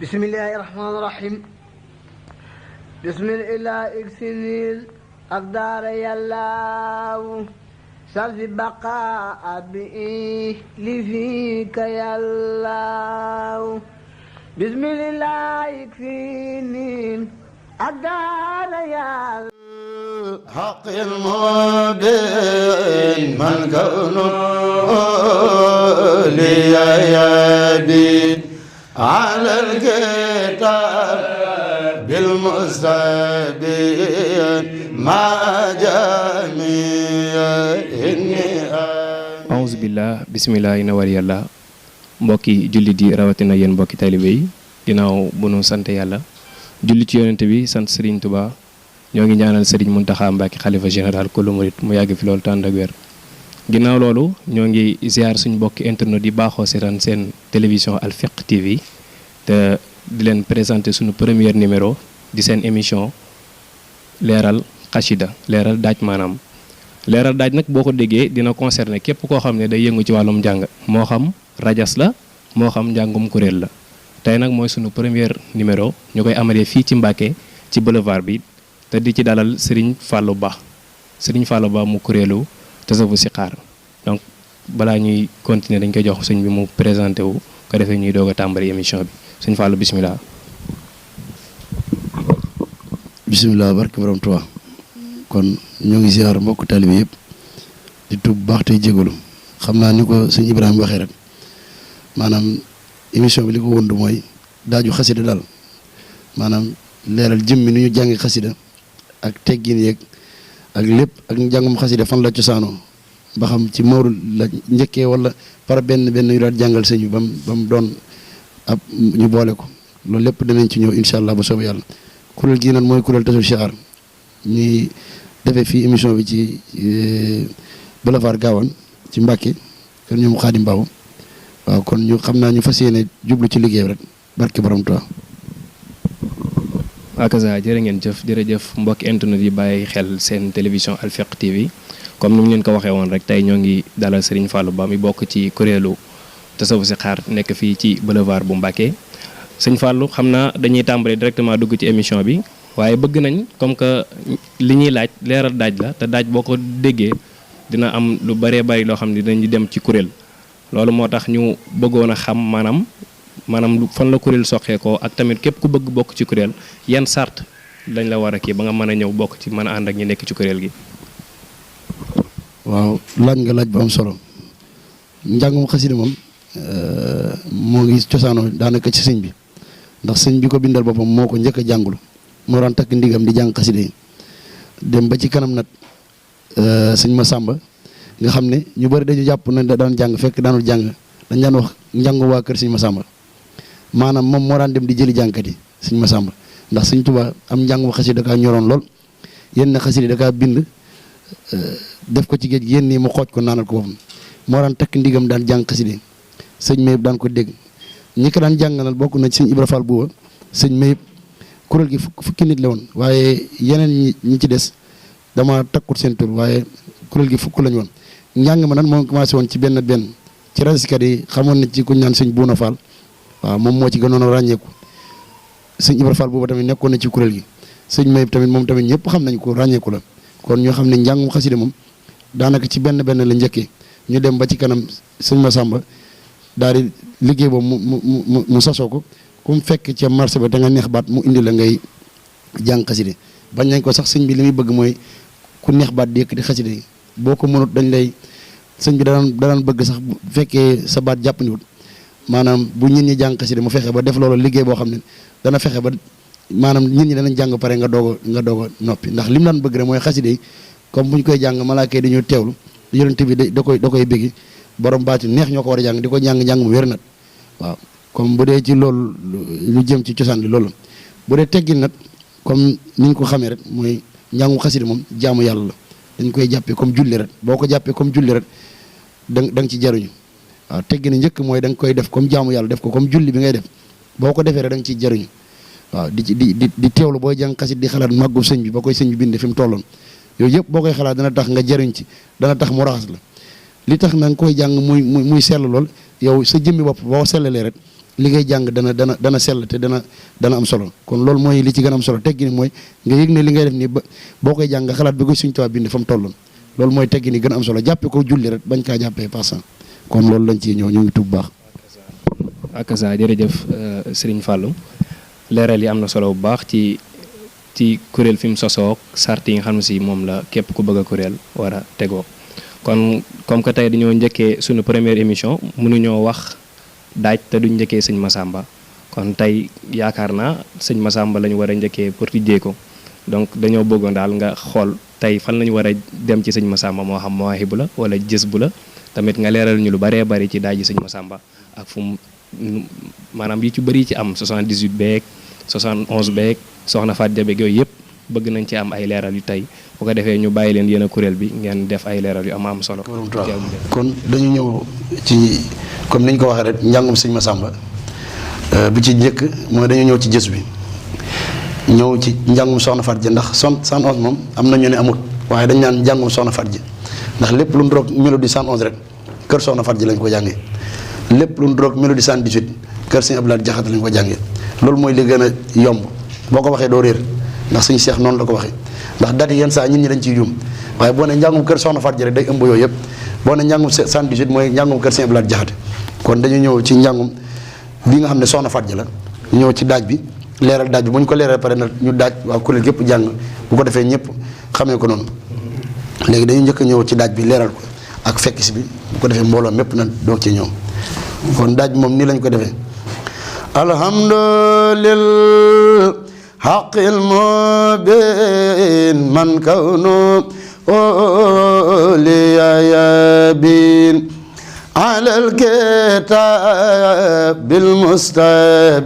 بسم الله الرحمن الرحيم بسم الله اكسنيل أقدار يلاو سلف بقاء بإيه لفيك يلاو بسم الله يكفيني أقدار يلاو حق المبين من كونه ليبين على الكتاب بالمستبين مع جميع أعوذ بالله بسم الله نوار يàlla mbokki jullit yi rawatina yéen mbokki taalibe yi ginnaaw bu nu sant yàlla julli ci yonent bi sant Serigne Touba ñoo ngi ñaanal Serigne Mountakha Mbacké xalifa général kullu murit mu yàgg fi loolu tànd ak wér ginnaaw loolu ñoo ngi ziar suñu mbokki internet yi baaxoo seetaan seen télévision Al Fiqh TV te di leen présenter suñu premier numéro di seen émission leeral xasida leeral daaj maanaam leeral daaj nag boo ko déggee dina concerner képp koo xam ne day yëngu ci wàllum njàng moo xam rajas la moo xam njàngum kuréel la tey nag mooy suñu premier numéro ñu koy amalee fii ci Mbacké ci boulevard bi te di ci dalal Serigne Fallou Ba mu kuréelu Tasawudu Sixaar donc balaa ñuy continuer dañ koy jox sëñ bi mu présenté wu ko defee ñuy doog a tàmbali émission bi sëñ Fallou bisimilah. bisimilah barke borom Tuubaa kon ñoo ngi ziar mbokk taalibe yëpp di tub baax tey jégalu xam naa ni ko sëñ Ibrahima waxee rek maanaam émission bi li ko wënd mooy daaju xasida daal maanaam leeral jëmmi ni ñu jàngi xasida ak teggin yeeg ak lépp ak njàngum xasida fan la cosaanoo ba xam ci Maodo la njëkkee wala par benn yu daal jàngal sëñ bi ba mu doon ab ñu boole ko loolu lépp danañ ci ñëw incha allah ba soobee yàlla kuréel gii nag mooy kuréel Tasawudu Sixaar ñuy defee fii émission bi ci boulevard Gawane ci Mbacké kër ñoom Xaadim Baaw waaw kon ñu xam naa ñu fas yéene jublu ci liggéey rek barke borom Tuubaa. akaza jërë ngeen jëf jërëjëf mbokki internet yi bàyyi xel seen télévision Al Fiqh TV comme ni mu leen ko waxee woon rek tey ñoo ngi dalal Serigne Fallou Ba mi bokk ci kuréelu Tasawudu Sixaar nekk fii ci boulevard bu Mbacké sëñ Fallou xam naa dañuy tàmbali directement dugg ci émission bi waaye bëgg nañ comme que li ñuy laaj leeral daaj la te daaj boo ko déggee dina am lu bëree bëri loo xam ne dinañu dem ci kuréel loolu moo tax ñu bëggoon a xam maanaam fan la kuréel soqeekoo ak tamit képp ku bëgg bokk ci kuréel yan sart lañ la war a kii ba nga mën a ñëw bokk ci mën a ànd ak ñi nekk ci kuréel gi. waaw laaj nga laaj bu am solo njàngum xasida moom moo ngi cosaanoo daanaka ci sëñ bi ndax sëñ bi ko bindal boppam moo ko njëkk a jàngul moo daan takk ndigam di jàng xasida yi dem ba ci kanam nag sëñ Masamba nga xam ne ñu bëri dañu jàpp na daan jàng fekk daanul jàng dañ daan wax njàngu waa kër sëñ Masamba maanaam moom moo daan dem di jëli jàngkat yi sëñ Masamba ndax sëñ Tuubaa am njàngum xasida da kaa ñoroon lool yenn xasida da kaa bind def ko ci géej gi yéen nii mu xooj ko naanal ko boppam moo daan takk ndigam daan jàng xasida yi sëñ Mayib daan ko dégg ñi ko daan jàngalal bokk na ci sëñ Ibra Fall Buuba sëñ Mayib kuréel gi fukki nit la woon waaye yeneen ñi ci des dama takkut seen tur waaye kuréel gi fukk lañu woon njàng ma nag moom commencé woon ci benn ci rasikat yi xamoon na ci kuñ naan sëñ Buuna Fall waaw moom moo ci gënoon a ràññeeku sëñ Ibra Fall Buuba tamit nekkoon na ci kuréel gi sëñ Mayib tamit moom tamit ñëpp xam nañ ko ràññeeku la kon ñoo xam ne njàngum xasida moom daanaka ci benn la njëkkee ñu dem ba ci kanam sëñ Masamba daal di liggéey boobu mu sasoo ko ku mu fekk ca marché ba da nga neex baat mu indi la ngay jàng xasida bañ nañ ko sax sëñ bi li muy bëgg mooy ku neex baat di yëkkati xasida yi boo ko mënut dañ lay sëñ bi daan bëgg sax bu fekkee sa baat jàppandiwut maanaam bu ñit ñi jàng xasida mu fexe ba def loolu liggéey boo xam ne dana fexe ba maanaam nit ñi danañ jàng pare nga doog a noppi ndax li mu daan bëgg rek mooy xasida yi comme bu ñu koy jàng malaaka yi dañu teewlu yonent bi da koy bëggi borom baati neex ñoo ko war a jàng di ko jàng mu wér nag waaw comme bu dee ci loolu lu jëm ci cosaan li loolu bu dee teggin nag comme ni ñu ko xamee rek mooy njàngu xasida moom jaamu yàlla la dañ koy jàppee comme julli rek boo ko jàppee comme julli rek da nga ci jaruñu waaw teggin njëkk mooy da nga koy def comme jaamu yàlla def ko comme julli bi ngay def boo ko defee rek da nga ciy jaruñu waaw di teewlu booy jàng xasida di xalaat màggu sëñ bi ba koy sëñ bi binde fi mu tolloon yooyu yëpp boo koy xalaat dana tax nga jariñ ci dana tax mu raxas la li tax na nga koy jàng muy sell lool yow sa jëmmi bopp boo sellalee rek li ngay jàng dana sell te dana am solo kon loolu mooy li ci gën a am solo teggin mooy nga yëg ne li ngay def nii boo koy jàng nga xalaat bi ko Sëriñ Tuubaa bind fa mu tolloon loolu mooy teggin yi gën a am solo jàppe ko julli rek bañ kaa jàppee passant kon loolu lañ ciy ñëw ñu ngi tub baax. ak sa jërëjëf Serigne Fallou leeral yi am na solo bu baax ci kuréel fi mu sosoo sart yi nga xam ne si moom la képp ku bëgg a kuréel war a tegoo kon comme que tey dañoo njëkkee suñu première émission mënuñoo wax daaj te duñ njëkkee sëñ Massamba kon tey yaakaar naa sëñ Massamba la ñu war a njëkkee pour tijjee ko donc dañoo bëggoon daal nga xool tey fan la ñu war a dem ci sëñ Massamba moo xam mawaahibu la wala jës bu la tamit nga leeral ñu lu baree bari ci daaj ji sëñ Massamba ak fu mu maanaam yi ci bëri ci am 78 beeg 71 beeg soxna Faat Jabe yooyu yëpp bëgg nañ ci am ay leeral yu tey bu ko defee ñu bàyyi leen yéen a kuréel bi ngeen def ay leeral yu am solo. kon dañu ñëw ci comme niñ ko waxee rek njàngum sëñ Massamba bi ci njëkk mooy dañu ñëw ci jës bi ñëw ci njàngum soxna Faat Ja ndax 111 moom am na ñu ne amut waaye dañ naan njàngum soxna Faat Ja ndax lépp lu ndroog mélodie 111 rek kër soxna Faat Ja lañ ko jàngee lépp lu ndroog mélodie 118 kër sëñ Abdoulaye Jaxate lañ ko jàngee loolu mooy li gën a yomb boo ko waxee doo réer ndax suñu seex noonu la ko waxee ndax date yi yenn saa ñit ñi dañ ciy juum waaye boo ne njàngum kër soxna Faat Ja rek day ëmb yooyu yëpp boo ne njàngum 118 mooy njàngum kër sëñ Abdoulaye Jaxate kon dañu ñëw ci njàngum bi nga xam ne soxna Faat Ja la ñu ñëw ci daaj bi leeral daaj bi bu ñu ko leeral pare nag ñu daaj waa kuréel gépp jàng bu ko defee ñëpp xamee ko noonu léegi dañu njëkk a ñëw ci daaj bi leeral ko ak fekk si bi bu ko defee mbooloo mépp nag doog ci ñëw kon daaj bi moom nii lañ ko defee alhamdulillah haqqil mubin man kawnu liyayabin ala alkitab bil mustabin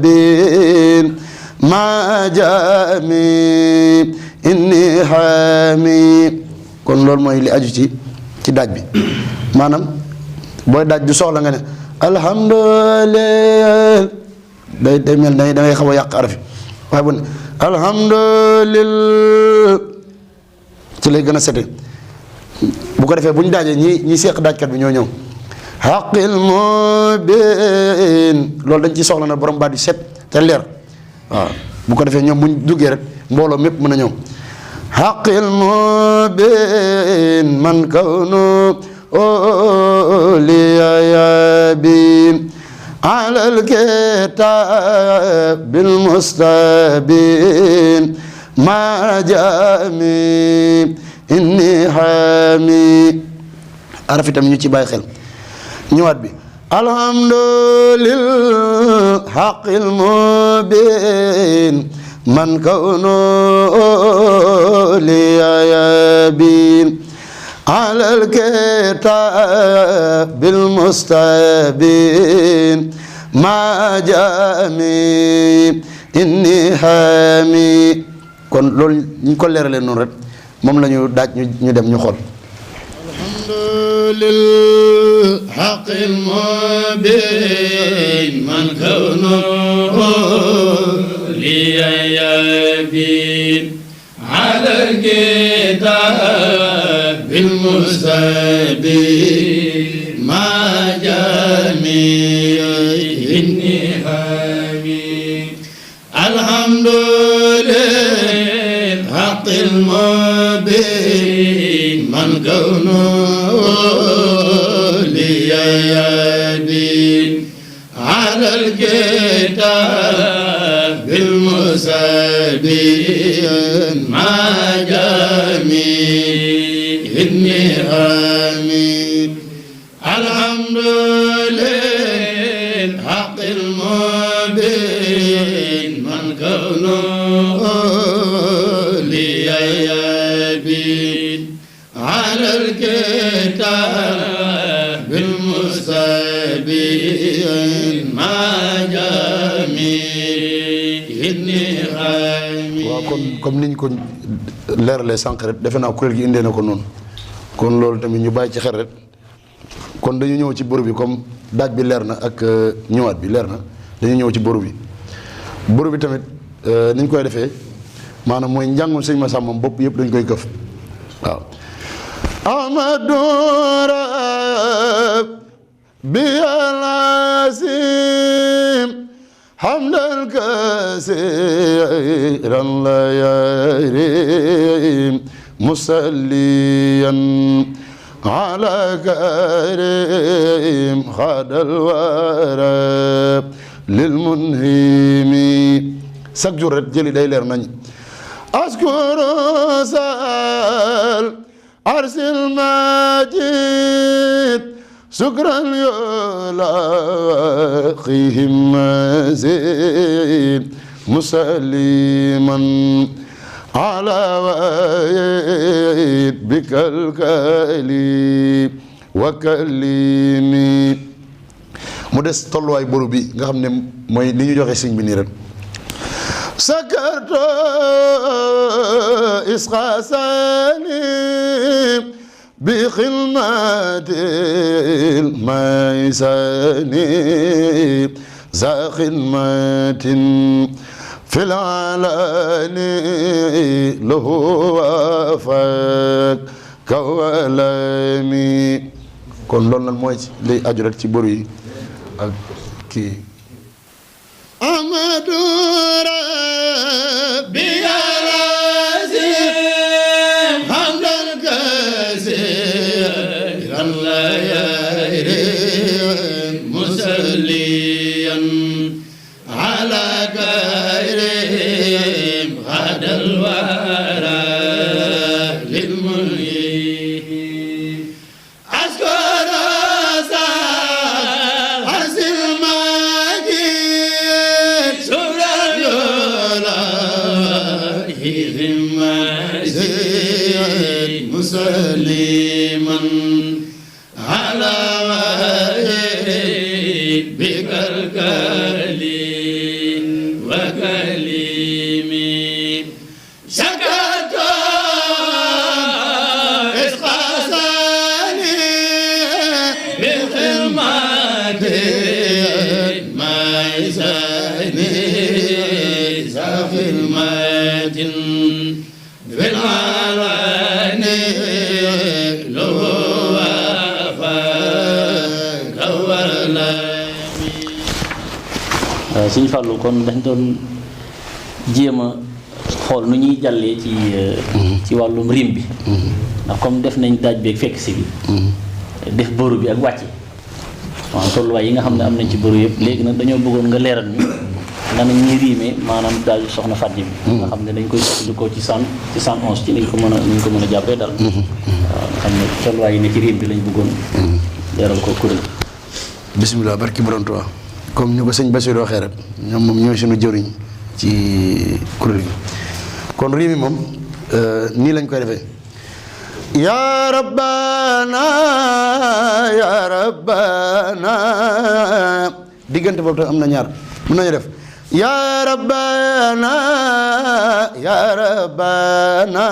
ma jami inni hami kon loolu mooy li aju ci daaj bi maanaam booy daaj du soxla nga ne alhamdulillah day mel da ngay xaw a yàq arafi waaye bu ne alhamdulillah ci lay gën a sete bu ko defee bu ñu daajee ñi seeq daajkat bi ñoo ñëw haqqil mubin loolu dañ ci soxla na borom baat yu set te leer waaw bu ko defee ñoom bu ñu duggee rek mbooloo mépp mën a ñëw haqqil mubin man kawnu liyayabin ala alkitab bil mustabin ma jami inni hami araf itam ñu ci bàyyi xel ñëwaat bi alhamdulillah haqqil mubin man kawnu liyayabin ala alkitab bil mustabin ma jami inni hami kon loolu ñu ko leeralee noonu rek moom la ñu daaj ñu dem ñu xool alhamdulillah haqqil mubin man kawnu liyayabin ala alkitab bil mustabin ma jami inni hami alhamdulillah haqqil mubin man kawnu liyayabin ala alkitab bil mustabin ma jami inni hami alhamdulillah haqqil mubin man kawnu liyayabin ala alkitab bil mustabin ma jami inni hami waaw kon comme niñ ko leeralee sànq rek defe naa kuréel gi indee na ko noonu kon loolu tamit ñu bàyyi ci xel rek kon dañu ñëw ci boru bi comme daaj bi leer na ak ñëwaat bi leer na dañu ñëw ci boru bi tamit ni ñu koy defee maanaam mooy njàngum sëñ Massamba bopp yëpp dañ koy këf waaw amadou bi alasim حمدا كثيرا لا يريم مصليا على كريم خاد الورى للمنهيم chaque jour rek jëli day leer nañ أذكر سال عرس المجيد شكرا يلاقيهم مزيد مسلما على ويد بك الكليم وكلمي mu des tolluwaay boru bi nga xam ne mooy li ñu joxe sëñ bi nii rek سكرت إسقاساني بخدمة الميساني ذا خدمة في العلاني له وفاك كولامي kon loolu nag mooy lay aju rek ci boru yi ak kii أمد ربي العظيم حمدا كثيرا لا يريم مسليا على كريم غدا الورى للمنيب أشكر عرس المجيد شكرا يلاقيهم مسلما على وحيد بك الكليم وكليمي شكرت إسقاساني بخدمة الميساني ذا خدمة في العلاني له وفاك كولامي. Sëñ Fallou kon dañ doon jéem a xool nu ñuy jàllee ci wàllum rim bi ndax comme def nañ daaj beeg fekk si bi def bëru bi ak wàcc waaw tolluwaay yi nga xam ne am nañ ci bëru yëpp léegi nag dañoo bëggoon nga leeral ñu nan la ñuy riimee maanaam daal soxna Faty bi nga xam ne dañ koy soxla ci 111 ci lañ ko mën a jàppee daal waaw nga xam ne tolluwaay yi ne ci rim bi lañ bëggoon leeral ko kuréel bisimilah barki borom Tuubaa comme ñu ko sëñ Bassirou waxee rek ñoom moom ñooy suñu jëriñ ci kuréel gi kon riimi moom nii lañ koy defee ya rabbana ya rabbana diggante boobu tam am na ñaar mën nañu def ya rabbana ya rabbana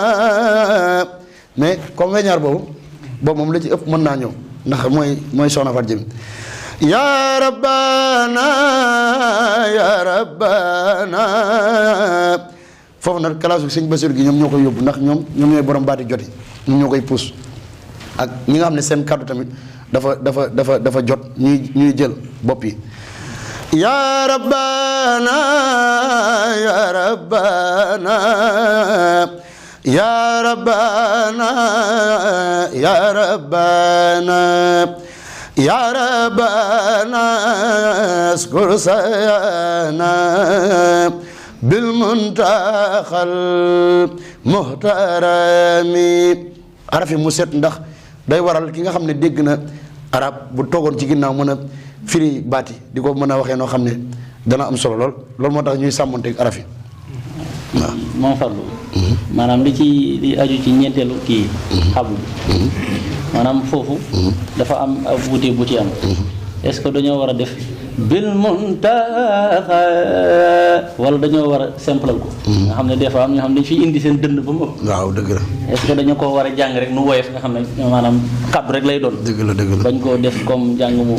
mais comme nga ñaar boobu moom la ci ëpp mën naa ñëw ndax mooy soxna Faty Dieng ya rabbana ya rabbana foofu nag kalaasu sëñ Bassirou gi ñoom ñoo koy yóbbu ndax ñoom ñooy borom baati joti ñoom ñoo koy puus ak ñi nga xam ne seen kàddu tamit dafa jot ñuy jël bopp yi ya rabbana ya rabbana ya rabbana ya rabbana ya rabbana askur sayana bil muntaxal muhtarami araf yi mu set ndax day waral ki nga xam ne dégg na arab bu toogoon ci ginnaaw mën a firi baati di ko mën a waxee noo xam ne dana am solo loolu moo tax ñuy sàmmonteeg araf yi waaw moom Fallou maanaam li aju ci ñeenteelu kii xablu maanaam foofu dafa am ab wuute bu ci am est-ce que dañoo war a def bil muntaxa wala dañoo war a simplal ko nga xam ne des fois am ñoo xam ne dañ fiy indi seen dënd ba mu ëpp waaw dëgg la est-ce que dañoo ko war a jàng rek nu woyof nga xam ne maanaam kàddu rek lay doon dëgg la bañ koo def comme jàng mu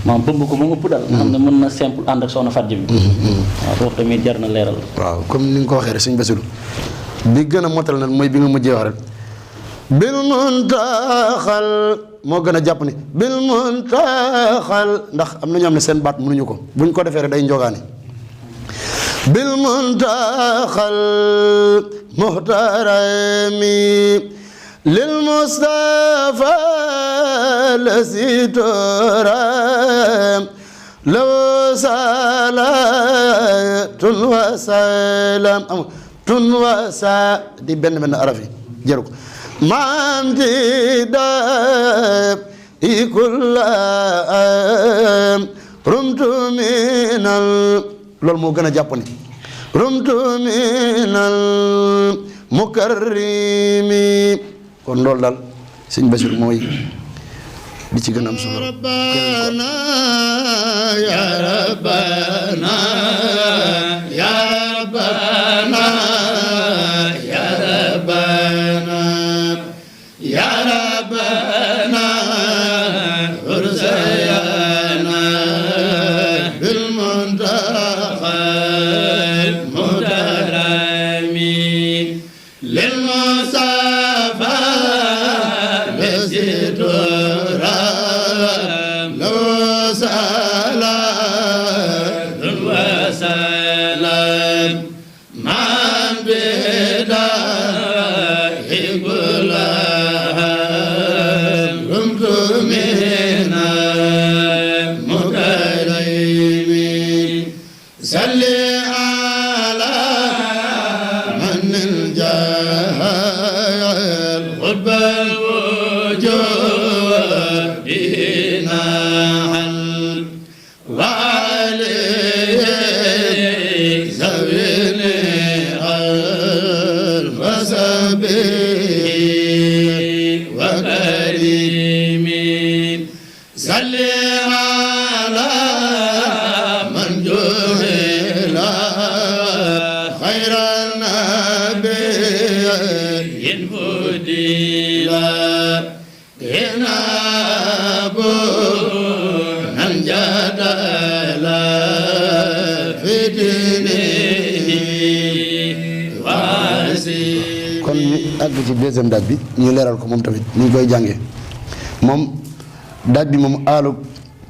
maanaam bëmb ko mu ëpp dal nga xam ne mën na simple ànd ak soxna Faty bi waaw foofu tamit jar na leeral waaw comme ni nga ko waxee rek sëñ Bassirou bi gën a motal nag mooy bi nga mujjee wax rek bil muntaxal moo gën a jàpp ni bil muntaxal ndax am na ñoo xam ne seen baat mënuñu ko buñ ko defee rek day njogaani بالمنتقى المحترم للمصطفى الذي ترام لو صلاة وسلام وسا دي بن عرفي جرك ما امتداد كل رمت من loolu moo gën a jàpp ni rumtu minal mukarrimi kon loolu daal sëñ Bachir mooy di ci gën a am solo rabbana ya rabbana ya rabbana ya rabbana ya rabbana urzayana bil muntaqa mudarami lil musafa besitura lo salam wa salam man bida hibula rumtu mina mukarrimi salli ala man al-jahal qutbal wujud binahal wa alayhi zawini al-wasabi wa karimin salli ala man juhila khairan nabiyyin fudila inabu nan jadala fi dinihi wasi kon ñu àgg ci deuxième date bi ñu leeral ko moom tamit ni ñu koy jàngee moom date bi moom aalu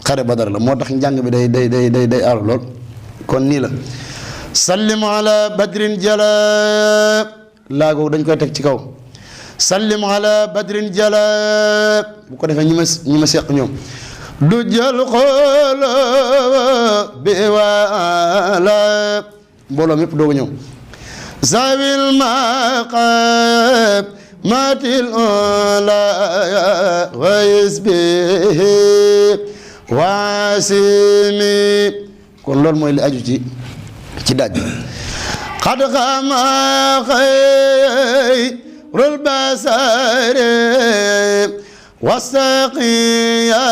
xare Badar la moo tax njàng bi day aalu lool kon nii la sallim ala badrin jala laago dañ koy teg ci kaw sallim ala badrin jala bu ko defee ñi ma seq ñoom du jël xoolo bi waala mbooloo mépp dooga ñëw zawil maqab matil ola waisbihi wasimi kon loolu mooy li aju ci daaj bi xad xama xayrul basari wasaqiya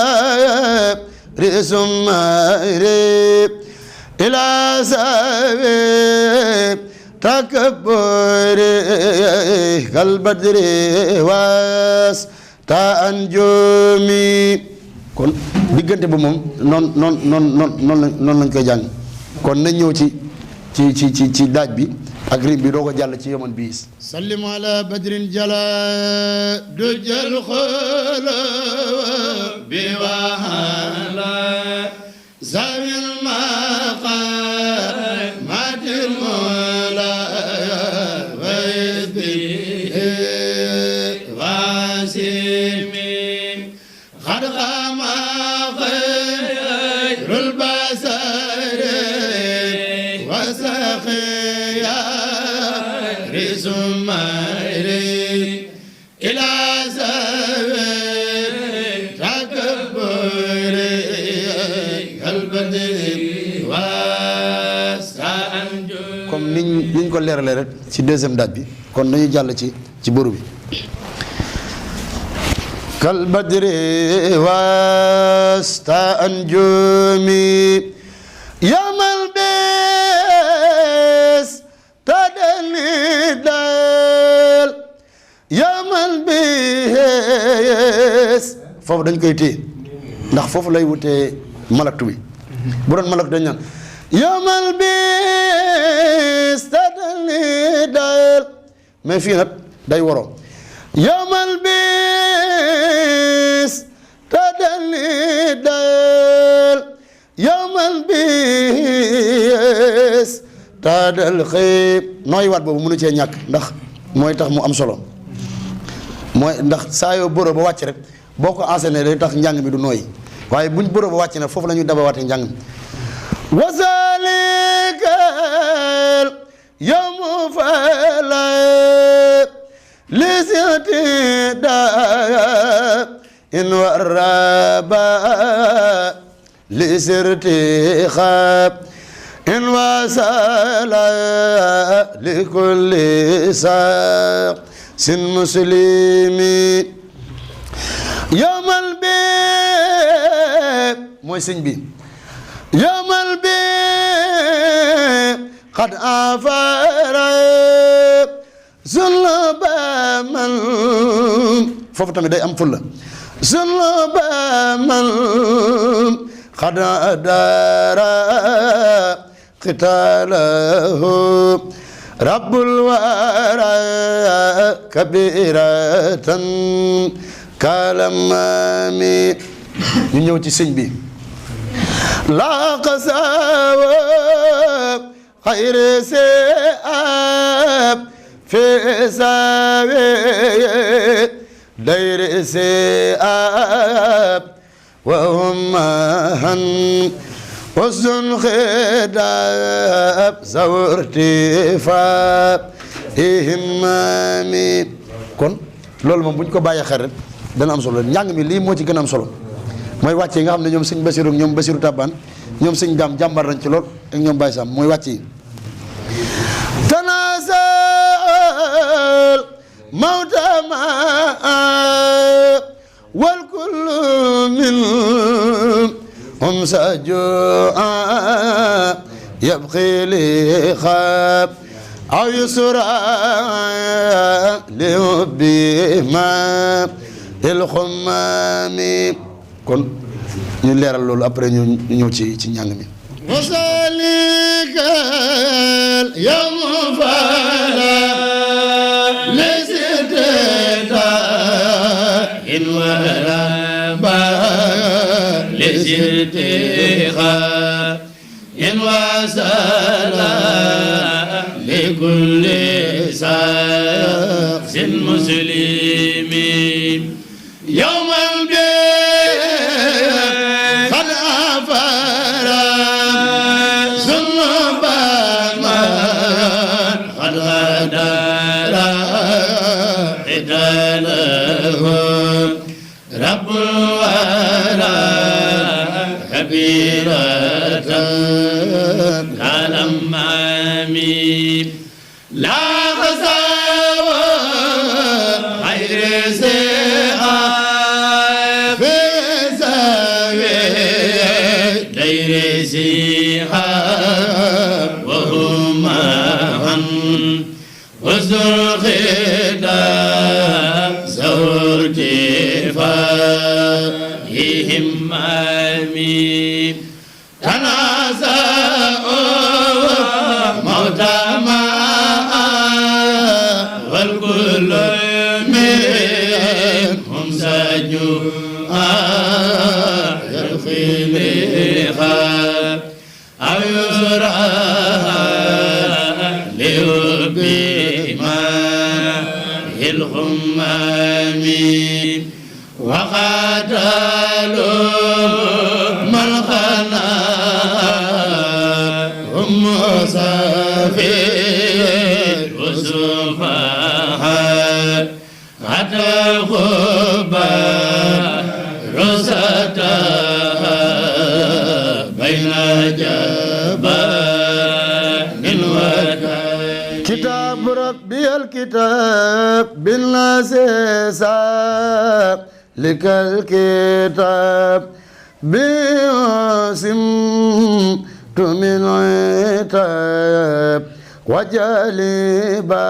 risumari ila sabi takabburi kalbadri was ta anjumi kon diggante ba moom noonu lañ koy jàng kon nañ ñëw ci daaj bi ak rim bi doo ko jàll ci yoman biis sallim ala badrin jala du jël xolo bi wahala zawil maqamatil mola waisbihi wasimi xad xama xayrul basari wasaqiya risumari ila sabi takabburi kalbadri wasaan comme niñ ko leeralee rek ci deuxième date bi kon dañu jàll ci boru bi kalbadri wasta anjumi yamal bes tadani dal yamal bes foofu dañ koy téye ndax foofu lay wutee malaktu bi bu doon malaktu dañ naan yamal bes tadani dal mais fii nag day waroo yamal bes tadani dal yamal bes taadal xëy nooy waat boobu mënu cee ñàkk ndax mooy tax mu am solo mooy ndax saa yoo boro ba wàcc rek boo ko enseigné day tax njàng mi du nooy waaye buñ boro ba wàcc na foofu la ñuy daba waatee njàng mi wasalikal yawmu fala lisiti da in waraba lisirti xab in wasala likulli sa sin muslimi yawmal bi mooy sëñ bi yawmal bi qad afara zulba man foofu tamit day am fulla zulba man qad adara qitalahu rabbul wara kabiratan kalamami ñu ñëw ci sëñ bi la qasawa xayre se ab fi sawe dayre se ab wa humman wasun xedab zawrti fa ihimami kon loolu moom bu ñu ko bàyyee xel rek dana am solo njàng mi lii moo ci gën a am solo mooy wàcce yi nga xam ne ñoom sëñ Basiru ak ñoom Basiru Tabbaan ñoom sëñ Daam jàmbar nañ ci lool ak ñoom Baye Sam mooy wàcce yi tanasal mawtama wal kullu min sajua yabqi li xaab aw yusra li hubbi ma il xumami kon ñu leeral loolu après ñu ñëw ci njàng mi wasalikal yawmu fala lesiteta in waraba lesiteka in wasala likulli sin muslimin yawmal bi qad afara zunuba man qad hadara italahu rabbul wara kabiratan kalamami la qasawa xayre se وزر خدام زورتي فاهم مامي تنازعوا موتى ما والكل منهم سجوا يرخي أو يزرع الغمامين وقاتلوا من خنا هم مسافر وسفهاء حتى الخبا رسطها بين جبال وكاين كتاب ربي الكتاب بالنسيسا لك الكتاب بيوسم من عتاب وجالبا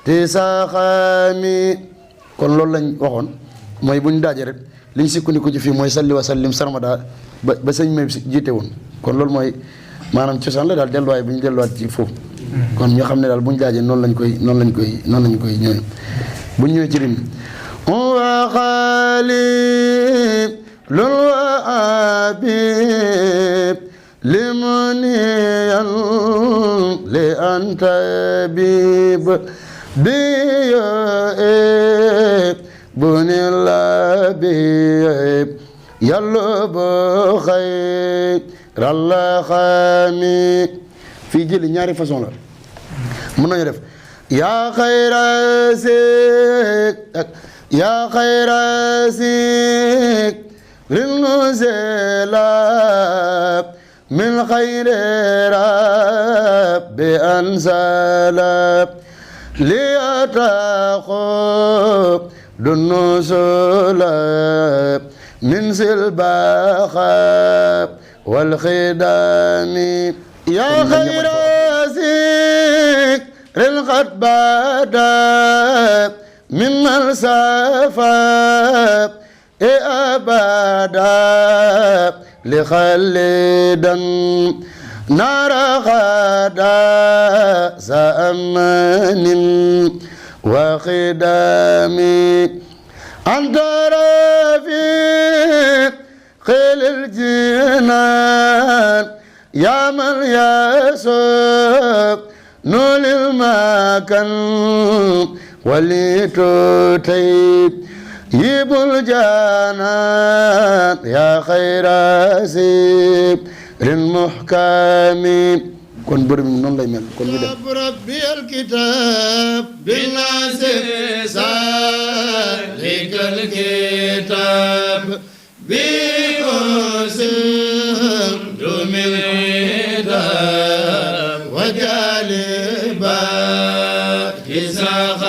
تساخامي kon loolu lañ waxoon mooy bu ñu daajee rek liñ sukkandiku ci fii mooy salli wa sallim sarmada ba sëñ may jiite woon kon loolu mooy maanaam cosaan la daal delluwaay bu ñu delluwaat ci foofu kon ñu xam ne daal bu ñu daajee noonu lañ koy ñëwee bu ñu ñëwee ci rim wa xaalib lul wa abib لمنيا لأنت بيب بيب بني اللبيب يلو بخير الله خامي في جيل ñaari façon la mën nañu def yaa xayra sik yaa xayra sik للنزلاء من خير رب أنزل ليتخذ النزل من البخاء والخدام يا خير ذكر قد بدا من السفا أبدا لخلدا نار غدا زمن وخدام أنت رفيق قل الجنان يا من يسوق نول المكان ولتطيب يب الجنان يا خير سيب المحكم kon bërëb bi noonu lay mel kon ñu def ربي الكتاب بالناس سالك الكتاب بقسم دم الكتاب وجالبا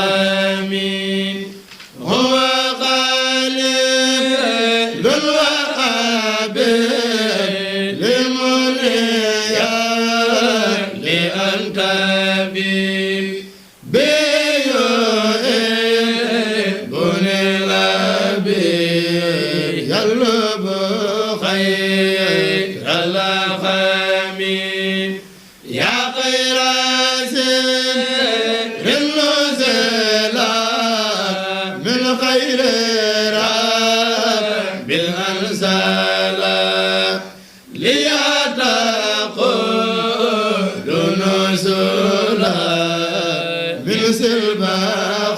كسخامين هو قالب للوقابل لموليا لأنت بيؤمن الأبي يلب خير الأخامين يا خير سر النزلا من خير رب الأنزال ليتقود نزلا من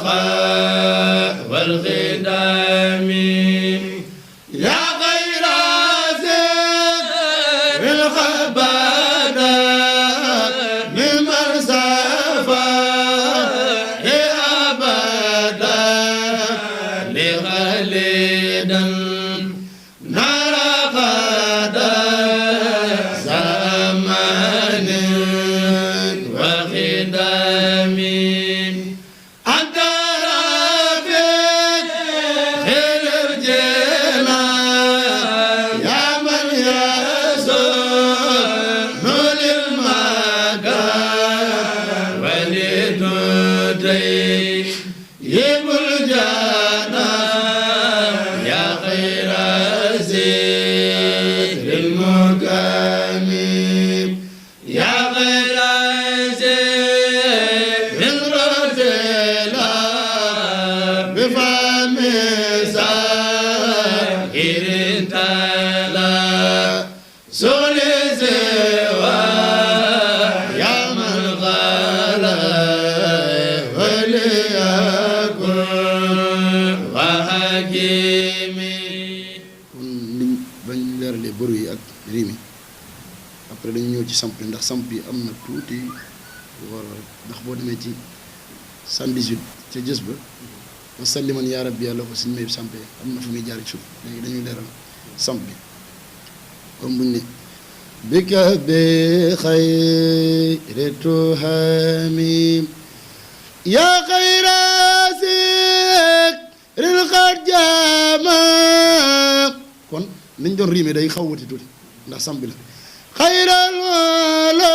البخاء والخدام يا غير سر الخبادة من مرسفة أبدا لخالدا نار غدا زمان وخدام أنت رفيق خير الجنان يا من يسوق للمكان ولتطيب يب الجنان يا خير سيد المكان يا خير سيد الرسلا بفم سائر تلا سولي سوا يا من غلا وليكن وحكيمي kon liñ bañ leeralee bëru yi ak riim yi après dañu ñëw ci samp yi ndax samp yi am na tuuti war ndax boo demee ci 118 ca jës ba wa salliman yaa rabbi yàlla ko suñu mayib sampee am na fu muy jaar ci suuf léegi dañuy leeral samp bi comme buñ ne bika bi xayri tuhami yaa xayra sikril xat jaama kon niñ doon riime day xaw wuti tuuti ndax samp bi la xayral wala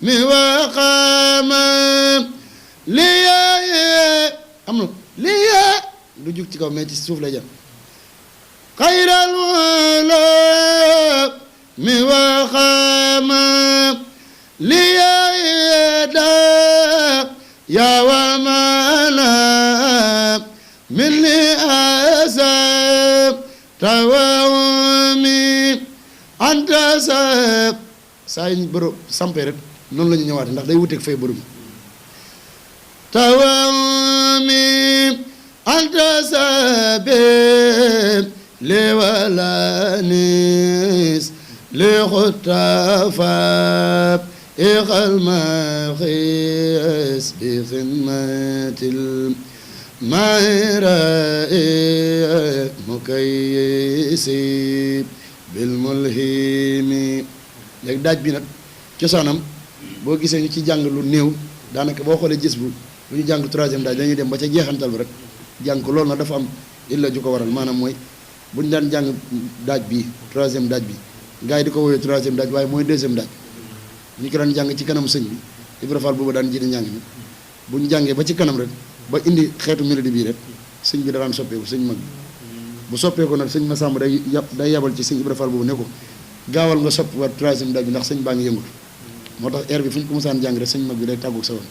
mi waqaama liyaa am na liyaa du jug ci kaw mais ci suuf lay jëm xayral wala mi waqaama liyaa da yaa wa maana min li asab tawami anta sa saa yi borom sampee rek noonu la ñu ñëwaate ndax day wuteeg fay borom tawami anta sa be li walanis li xutafa iqal maxis bi xidmatil maira mukayisi bil mulhimi léegi daaj bi nag cosaanam boo gisee ñu ci jàng lu néew daanaka boo xoolee gis bu lu ñu jàng troisième daaj dañuy dem ba ca jeexantal bi rek jàng ko loolu nag dafa am illa ju ko waral maanaam mooy bu ñu daan jàng daaj bi troisième daaj bi gars yi di ko woowee troisième daaj waaye mooy deuxième daaj ñu ko daan jàng ci kanam sëñ bi Ibra Fall boobu daan jiite njàng mi bu ñu jàngee ba ci kanam rek ba indi xeetu mélodie bii rek sëñ bi da daan soppeeku sëñ mag bu soppeeku nag sëñ Massamba day yabal ci sëñ Ibra Fall boobu ne ko gaawal nga soppi war troisième daaj bi ndax sëñ baa ngi yëngutu moo tax air bi fu ñu ko mosaan jàng rek sëñ mag bi day tàggu sa woon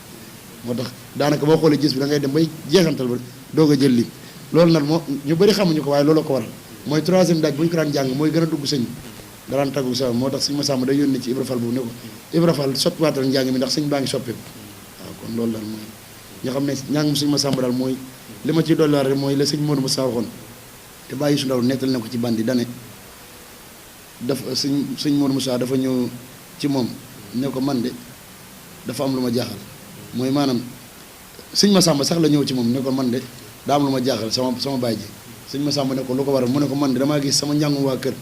moo tax daanaka boo xoolee gis bi da ngay dem bay jeexantal ba doog a jël lii loolu nag moo ñu bëri xamuñu ko waaye loolu ko waral mooy troisième daaj bu ñu ko daan jàng mooy gën a dugg sëñ bi da daan tàggu sa woon moo tax sëñ Massamba day yónni ci Ibra Fall boobu ne ko Ibra Fall soppiwaatal njàng mi ndax sëñ baa ngi soppeeku waaw kon loolu daal mooy ñoo xam ne njàngum sëñ Massamba daal mooy li ma ciy dolliwaat rek mooy la sëñ Modou Moussa waxoon te bàyyi su ndaw nettal na ko ci bandi dane dafa sëñ Modou Moussa dafa ñëw ci moom ne ko man de dafa am lu ma jaaxal mooy maanaam sëñ Massamba sax la ñëw ci moom ne ko man de daa am lu ma jaaxal sama baay ji sëñ Massamba ne ko lu ko waral mu ne ko man de damaa gis sama njàngum waa kër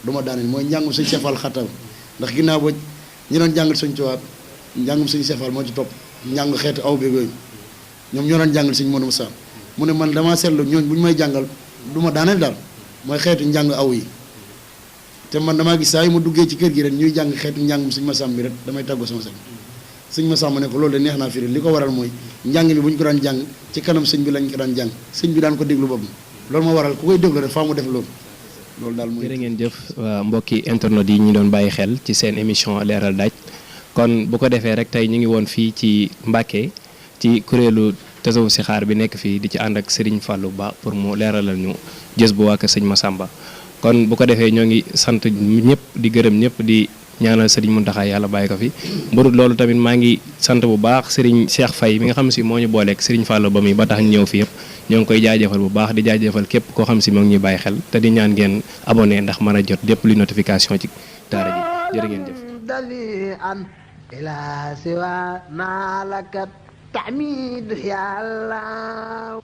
du ma daaneel mooy njàngum sëñ Cheikh Fall xattal ndax ginnaaw ba ñi doon jàngal sëñ Tuubaa njàngum sëñ Cheikh Fall moo ci topp njàng xeetu aw beeg yooyu ñoom ñoo doon jàngal sëñ Modou Moussa mu ne man damaa seetlu ñooñ bu ñu may jàngal du ma daaneel daal mooy xeetu njàng aw yi te man damaa gis saa yu ma duggee ci kër gi rek ñuy jàng xeetu njàngum sëñ Massamba bi rek damay tàggu sama sëñ Massamba ne ko loolu de neex naa firi li ko waral mooy njàng mi bu ñu ko daan jàng ci kanam sëñ bi lañ ko daan jàng sëñ bi daan ko déglu boppam loolu moo waral ku koy déglu rek faa mu def loolu daal mooy. jërë ngeen jëf mbokki internet yi ñu doon bàyyi xel ci seen émission leeral daaj kon bu ko defee rek tey ñu ngi woon fii ci Mbàkke ci kuréelu tasawuf si xaar bi nekk fii di ci ànd ak Serigne Fallou Ba pour mu leeralal ñu jës bu waa kër sëñ Massamba kon bu ko defee ñoo ngi sant ñëpp di gërëm ñëpp di ñaanal Serigne Mountakha yàlla bàyyi ko fi mburut loolu tamit maa ngi sant bu baax Serigne Cheikh Faye mi nga xam si moo ñu booleeg Serigne Fallou Ba mi ba tax ñu ñëw fi yëpp ñoo ngi koy jaajëfal bu baax di jaajëfal képp koo xam si moo ngi ñuy bàyyi xel te di ñaan ngeen abonné ndax mën a jot lépp luy notification ci daara ji jërë ngeen jëf إلى سوى ما لك التعميد يا الله